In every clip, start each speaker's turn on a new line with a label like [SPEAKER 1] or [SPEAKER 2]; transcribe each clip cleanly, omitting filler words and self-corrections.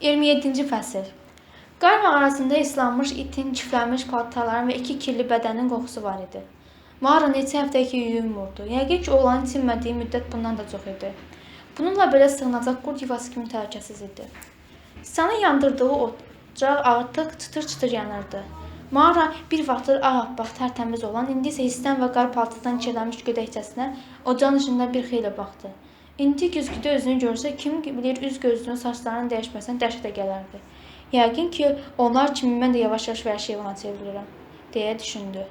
[SPEAKER 1] 27-ci fəsil. Qar mağarasında islanmış itin, çiftlənmiş paltarların və 2 kirli bədənin qoxusu var idi. Mağara neçə həftəki yuyum vurdu. Yəqin ki, oğlanın itinmədiyi müddət bundan da çox idi. Bununla belə sığınacaq qurd yuvası kimi təhlükəsiz idi. Siçanın yandırdığı ocaq artıq çıtır-çıtır yanırdı. Mağara bir vaxtdır ağappaq, tərtəmiz olan, indi isə hissdən və qar paltardan kirlənmiş gödəkçəsinə ocağın içində bir xeyli baxdı. İndi güzgüdə özünü görsə, kim bilir üz gözünün saçlarının dəyişməsinə dəhşətə gələrdi. Yəqin ki, onlar kimi mən də yavaş-yavaş vəhşi heyvana çevrilirəm, deyə düşündü.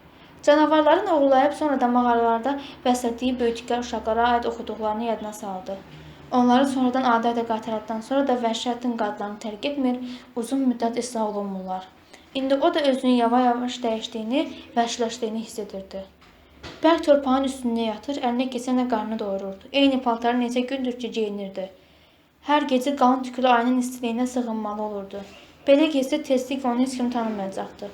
[SPEAKER 1] Canavarların oğurlayıb sonra da mağaralarda bəslədiyi böyütüklər uşaqlara aid oxuduqlarını yadına saldı. Onları sonradan adətə qaytardıqdan sonra da vəhşətin qadlarını tərk etmir, uzun müddət islah olunmurlar. İndi o da özünün yavaş-yavaş dəyişdiyini, vəhşiləşdiyini hiss edirdi. Bərk torpağın üstündə yatır, əlinə keçənlə qarnını doyururdu. Eyni paltarı neçə gündür ki, geyinirdi. Hər gecə qalın tüklü ayının istiliyinə sığınmalı olurdu. Belə gecə tezliklə onu heç kim tanımayacaqdı.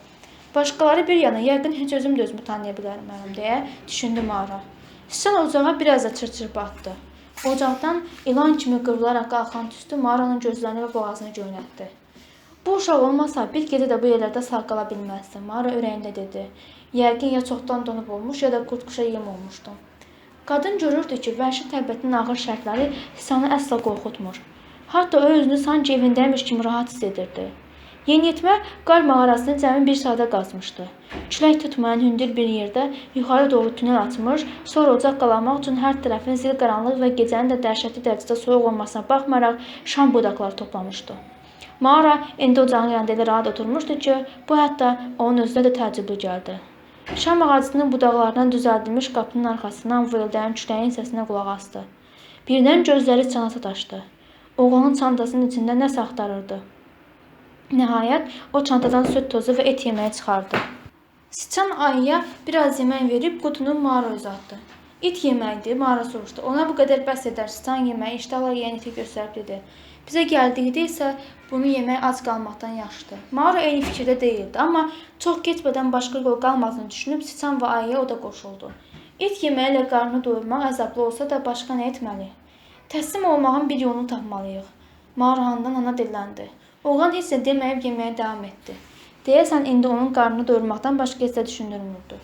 [SPEAKER 1] Başqaları bir yana, yəqin heç özüm də özümü tanıya bilərəm, deyə düşündü Mağara. Siçan ocağa biraz da çırçırpı atdı. Ocaqdan ilan kimi qırılaraq qalxan tüstü Mağaranın gözlərini və boğazını göynətdi. Bu uşaq olmasa, bir gecə də bu yerlərdə sağ qala bilməzdi, Mağara ürəyində dedi. Yəqin ya çoxdan donub olmuş, ya da qurd-quşa yem olmuşdu. Qadın görürdü ki, vəhşi təbiətin ağır şərtləri Siçanı əsla qorxutmur. Hətta o özünü sanki evindəymiş kimi rahat hiss edirdi. Yeniyetmə qar mağarasını cəmi bir saata qazmışdı. Külək tutmayan hündür bir yerdə yuxarı doğru tünel açmış, sonra ocaq qalamaq üçün hər tərəfin zil qaranlıq və gecənin də dəhşətli dərəcədə soyuq olmasına baxmayaraq şam budaqları toplamışdı. Mağara indi ocağın yanında elə rahat oturmuşdu ki, bu hətta onun özünə də təəccüblü gəldi. Şam ağacının budaqlarından düzəldilmiş qapının arxasından vıyıldayan küləyin səsinə qulaq asdı. Birdən gözləri Siçana sataşdı. Oğlanın çantasının içində nəsə axtarırdı. Nəhayət, o çantadan süd tozu və et yeməyi çıxardı. Siçan ayıya biraz yemək verib qutunu Mağara uzatdı. İt yeməkdir, Mağara soruşdu. Ona bu qədər bəs edər, Siçan yeməyi iştahla yeyən iti göstərib dedi. Bizə gəldikdə isə bunu yemək ac qalmaqdan yaxşıdır. Mağara eyni fikirdə deyildi, amma çox keçmədən başqa yol qalmadığını düşünüb Siçan və ayıya o da qoşuldu. İt yeməyi ilə qarnını doyurmaq əzablı olsa da başqa nə etməli? Təslim olmağın bir yolunu tapmalıyıq. Mağara handan dilləndi. Oğlan heç nə deməyib yeməyə davam etdi. Deyəsən indi onun qarnını doyurmaqdan başqa heç nə düşündürmürdü.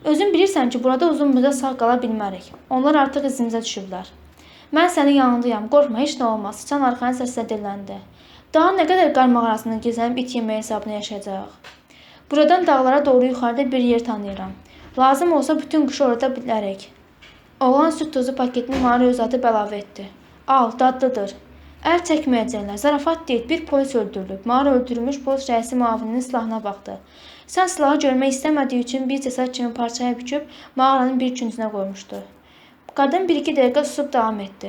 [SPEAKER 1] Özün bilirsən ki, burada uzun müddət sağ qala bilmərik. Onlar artıq izimizə düşüblər. Mən sənin yanındayam, qorxma, heç nə olmaz. Siçan arxanı səslə dilləndi. Daha nə qədər qar mağarasında gizlənib it yeməyi hesabına yaşayacaq? Buradan dağlara doğru yuxarıda bir yer tanıyıram. Lazım olsa bütün qışı orada bilərək. Oğlan süd tozu paketini Mağaraya uzatıb əlavə etdi. Al, dadlıdır. Əl çəkməyəcəklər, zarafat deyil, bir polis öldürülüb. Mağara öldürülmüş polis rəisi müavininin silahına baxdı. Sən silahı görmək istəmədiyi üçün bir cəsəd kimi parçaya büküb mağaranın bir küncünə qoymuşdu. Qadın 1-2 dəqiqə susub davam etdi.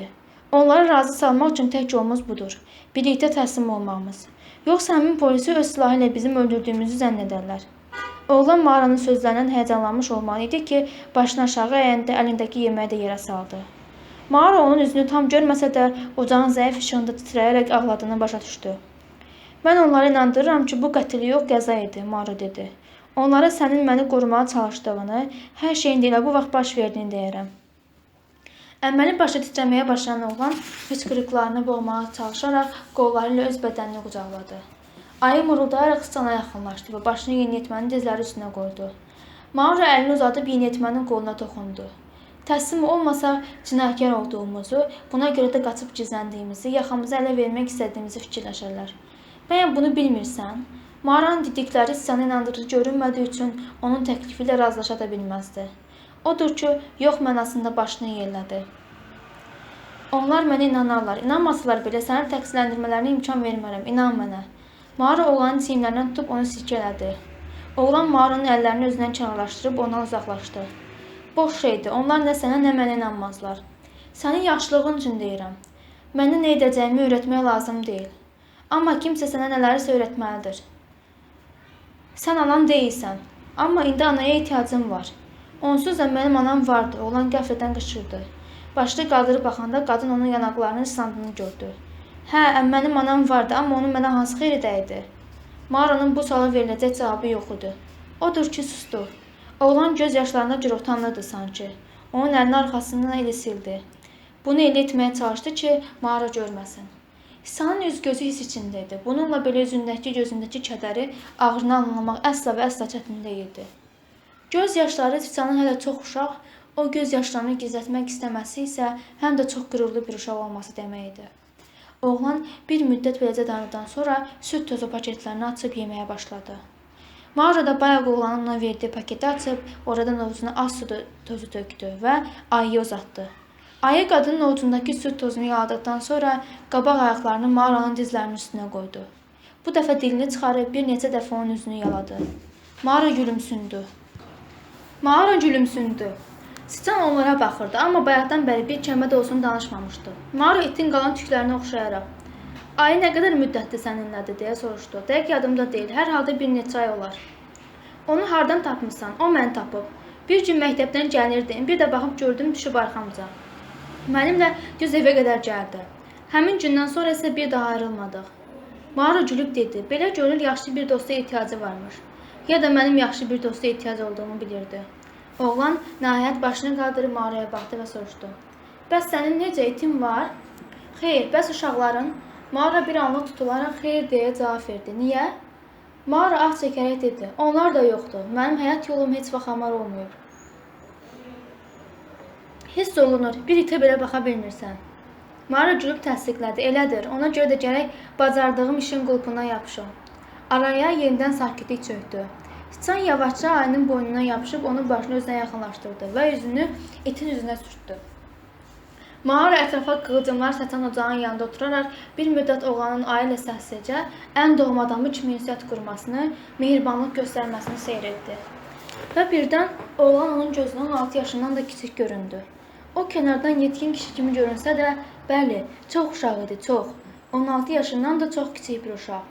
[SPEAKER 1] Onları razı salmaq üçün tək yolumuz budur. Birlikdə təslim olmağımız. Yoxsa həmin polisi öz silahı ilə bizim öldürdüyümüzü zənn edərlər. Oğlan Mağaranın sözlərindən həyəcanlanmış olmalı idi ki, başını aşağı əyəndə əlindəki yeməyi də yerə saldı. Mağara onun üzünü tam görməsə də ocağın zəif işığında titrəyərək ağladığını başa düşdü. Mən onları inandırıram ki, bu qətl yox, qəza idi, Mağara dedi. Onlara sənin məni qorumağa çalışdığını, hər şeyin elə bu vaxt baş verdiyini deyərəm. Əmməli başa titrəməyə başlayan oğlan hıçqırıqlarını boğmağa çalışaraq qolları ilə öz bədənini qucaqladı. Ayı mırıldayaraq Siçana yaxınlaşdı və başını yeniyetmənin dizləri üstünə qoydu. Mağara əlini uzadıb yeniyetmənin qoluna toxundu. Təslim olmasa cinayətkar olduğumuzu, buna görə də qaçıb gizləndiyimizi, yaxamızı ələ vermək istədiyimizi fikirləşərlər. Bəyən bunu bilmirsən? Mağaranın dedikləri Siçana inandırıcı görünmədiyi üçün onun təklifi ilə razılaşa da bilməzdi. Odur ki, yox mənasında başını yellədi. Onlar mənə inanarlar. İnanmasalar belə səni təqsirləndirmələrinə imkan vermərəm. İnan mənə. Mağara oğlanın çiyinlərindən tutub onu silkələdi. Oğlan Mağaranın əllərini özündən kənarlaşdırıb ondan uzaqlaşdı. Boş şeydir. Onlar nə sənə, nə mənə inanmazlar. Sənin yaxşılığın üçün deyirəm. Mənə nə edəcəyimi öyrətmək lazım deyil. Amma kimsə sənə nələrisə öyrətməlidir. Sən anam deyilsən. Amma indi anaya ehtiyacım var. Onsuz da mənim anam vardı, oğlan qəflətən qışırdı. Başını qaldırıb baxanda qadın onun yanaqlarının ıslandığını gördü. Hə, mənim anam vardı, amma onun mənə hansı xeyri dəydi? Mağaranın bu suala veriləcək cavabı yox idi. Odur ki, sustu. Oğlan göz yaşlarına görə utanırdı sanki. Onun əlini arxasından eli sildi. Bunu elə etməyə çalışdı ki, Mağara görməsin. Siçanın üz-gözü hiss içində idi. Bununla belə üzündəki, gözündəki kədəri, ağrını anlamaq əsla və əsla çətin deyildi. Göz yaşları siçanın hələ çox uşaq, o göz yaşlarını gizlətmək istəməsi isə həm də çox qürurlu bir uşaq olması demək idi. Oğlan bir müddət beləcə dayandıqdan sonra süd tozu paketlərini açıb yeməyə başladı. Mağara da bayaq oğlanın ona verdiyi paketi açıb, oradan ovcuna az süd tozu tökdü və ayıya uzatdı. Ayı qadının ovcundakı süd tozunu yaladıqdan sonra qabaq ayaqlarını mağaranın dizlərinin üstünə qoydu. Bu dəfə dilini çıxarıb bir neçə dəfə onun üzünü yaladı. Mağara gülümsündü. Siçan onlara baxırdı, amma bayaqdan bəri bir kəlmə də olsun danışmamışdı. Mağara itin qalan tüklərinə oxşayaraq, "Ayı nə qədər müddətdir səninlədir?" deyə soruşdu. "Dəqiq yadımda deyil, hər halda bir neçə ay olar." "Onu hardan tapmısan?" "O məni tapıb. Bir gün məktəbdən gəlirdim, bir də baxıb gördüm düşüb arxamca. Mənimlə düz evə qədər gəldi. Həmin gündən sonra isə bir daha ayrılmadıq." Mağara gülüb dedi, "Belə görür yaxşı bir dosta ehtiyacı varmış. Ya da mənim yaxşı bir dosta ehtiyac olduğumu bilirdi." Oğlan nəhayət başını qaldırıb Mağaraya baxdı və soruşdu. "Bəs sənin necə itin var?" "Xeyr, bəs uşaqların?" Mağara bir anlıq tutularaq xeyr deyə cavab verdi. "Niyə?" Mağara ah çəkərək dedi, "Onlar da yoxdur. Mənim həyat yolum heç vaxt hamar olmuyor." "Hiss olunur, bir itə belə baxa bilmirsən." Mağara gülüb təsdiqlədi. "Elədir, ona görə də gərək bacardığım işin qulpundan yapışım." Araya yenidən sakitlik çökdü. Siçan yavaşca ayının boynuna yapışıb onun başını özünə yaxınlaşdırdı və üzünü itin üzünə sürtdü. Mağara ətrafa qığılcımlar saçan ocağın yanında oturaraq bir müddət oğlanın ayı ilə səssizcə ən doğma adamı kimi ünsiyyət qurmasını, mehribanlıq göstərməsini seyr etdi. Və birdən oğlan onun gözünə 16 yaşından da kiçik göründü. O kənardan yetkin kişi kimi görünsə də, bəli, çox uşaq idi, çox. 16 yaşından da çox kiçik bir uşaq.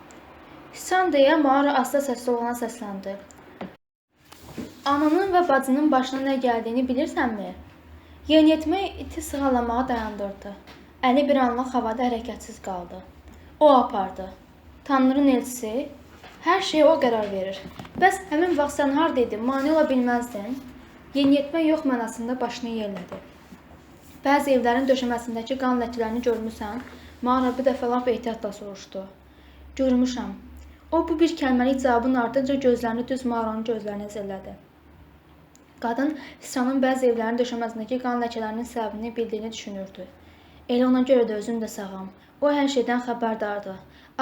[SPEAKER 1] "Siçan" deyə Mağara asta səslə oğlana səsləndi. "Ananın və bacının başına nə gəldiyini bilirsənmi?" Yeniyetmə iti sığallamağa dayandırdı. Əli bir anlıq havada hərəkətsiz qaldı. O apardı. Tanrının elçisi, hər şeyə o qərar verir. "Bəs həmin vaxt sən hardaydın, mane ola bilməzdin?" Yeniyetmə yox mənasında başını yellədi. "Bəzi evlərin döşəməsindəki qan ləkələrini görmüsən?" Mağara bir dəfə lap ehtiyatla soruşdu. "Görmüşəm." O bu bir kəlməlik cavabın ardınca gözlərini düz Mağaranın gözlərinə zillədi. Qadın siçanın bəzi evlərin döşəməsindəki qan ləkələrinin səbəbini bildiyini düşünürdü. Elə ona görə də özüm də sağam. O hər şeydən xəbərdardı.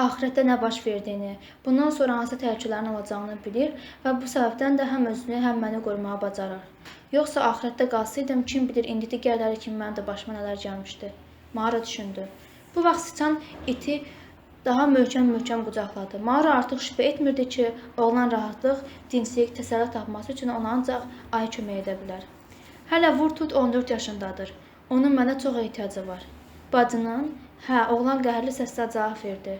[SPEAKER 1] Axirətdə nə baş verdiyini, bundan sonra hansı təhlükələrin olacağını bilir və bu səbəbdən də həm özünü, həm məni qorumağa bacarar. Yoxsa axirətdə qalsaydım, kim bilir indi digərləri kimi mənim də başıma nələr gəlmişdi. Mağara düşündü. Bu vaxt siçan iti daha möhkəm qucaqladı. Mağara artıq şübhə etmirdi ki, oğlan rahatlıq, dinclik, təsəlli tapması üçün ona ancaq ayı kömək edə bilər. Hələ vur tut 14 yaşındadır. Onun mənə çox ehtiyacı var. Bacının? Hə, oğlan qəhərli səslə cavab verdi.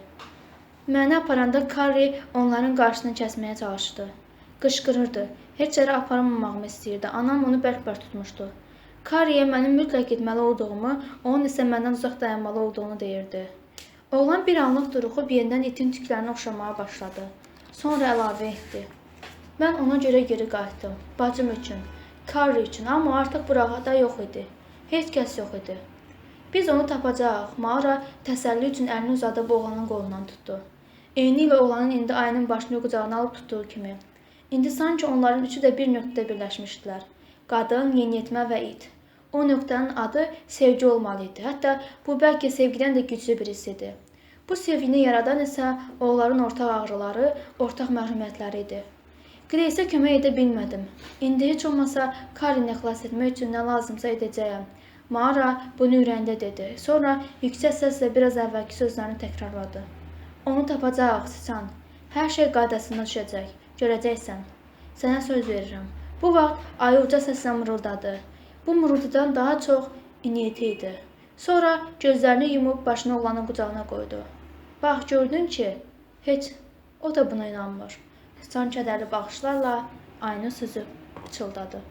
[SPEAKER 1] Məni aparanda Karri onların qarşısını kəsməyə çalışdı. Qışqırırdı. Heç yerə aparmamağımı istəyirdi. Anam onu bərk-bərk tutmuşdu. Karriyə mənim mütləq getməli olduğumu, onun isə məndən uzaq dayanmalı olduğunu deyirdi. Oğlan bir anlıq duruxub yenidən itin tüklərini oxşamağa başladı. Sonra əlavə etdi. Mən ona görə geri qayıtdım. Bacım üçün, Karri üçün, amma artıq burada yox idi. Heç kəs yox idi. Biz onu tapacağıq. Mağara təsəlli üçün əlini uzadıb oğlanın qolundan tutdu. Eyni ilə oğlanın indi ayının başını qucağına alıb tutduğu kimi. İndi sanki onların üçü də bir nöqtədə birləşmişdilər. Qadın, yeniyetmə və it. O nöqtənin adı sevgi olmalı idi. Hətta bu bəlkə sevgidən də güclü bir hiss idi. Bu sevgini yaradan isə onların ortaq ağrıları, ortaq məhrumiyyətləri idi. Qreysə kömək edə bilmədim. İndi heç olmasa Karrini xilas etmək üçün nə lazımsa edəcəyəm. Mağara bunu ürəyində dedi. Sonra yüksək səslə biraz əvvəlki sözlərini təkrarladı. Onu tapacaq, Siçan. Hər şey qaydasına düşəcək. Görəcəksən. Sənə söz verirəm. Bu vaxt ayı uca səslə mırıldadı. Bu mırıltıdan daha çox inilti idi. Sonra gözlərini yumub başını oğlanın qucağına qoydu. Bax, gördün ki, heç o da buna inanmır. Siçan kədərli baxışlarla ayını süzüb pıçıldadı.